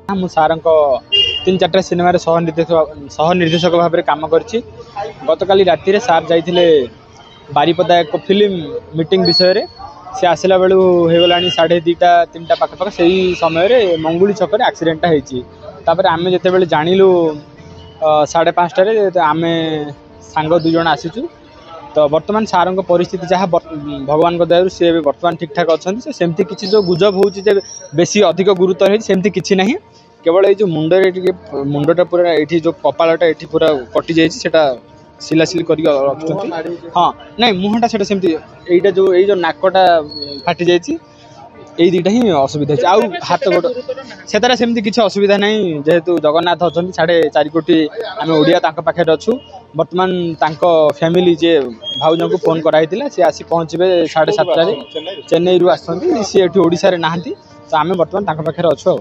मु सार 3-4 सिनेमा सह निर्देशक भाव में काम करछि। गतकाली राति सार जाइथिले बारीपदा एक फिल्म मीटिंग विषय रे से आसला बेलू हो गला 2:30-3टा पाखपाख से ही समय मंगुली छक एक्सीडेंटा होपर आम जिते जाणिलु 5:30 आम सांग 2 जन आसीचु। तो बर्तमान सार परिस्थिति जहाँ भगवान दयालु सी बर्तमान ठीक ठाक अच्छा से सेमती किसी जो गुजब होची बेसी अधिक गुरुतर है सेमती किसी ना केवल ये जो मुंडटा पूरा ये जो कपालटा ये पूरा कटि जाइए सिलासिली कर हाँ ना मुहटा से यहाँ जो नाकटा फाटी जाइए यही दुईटा ही असुविधा आउ हाथ गोड़ से सेमती किसी असुविधा ना जेहेतु जगन्नाथ अच्छा 4.5 कोटी आम ओडिया पाखे अच्छु। बर्तमान फैमिली जे भाउज को फोन कराई सी आसी पहुँचे 7:30 चेन्नई रू आसती सी ओडिशा नहांती तो आम बर्तमान पाखे अच्छु।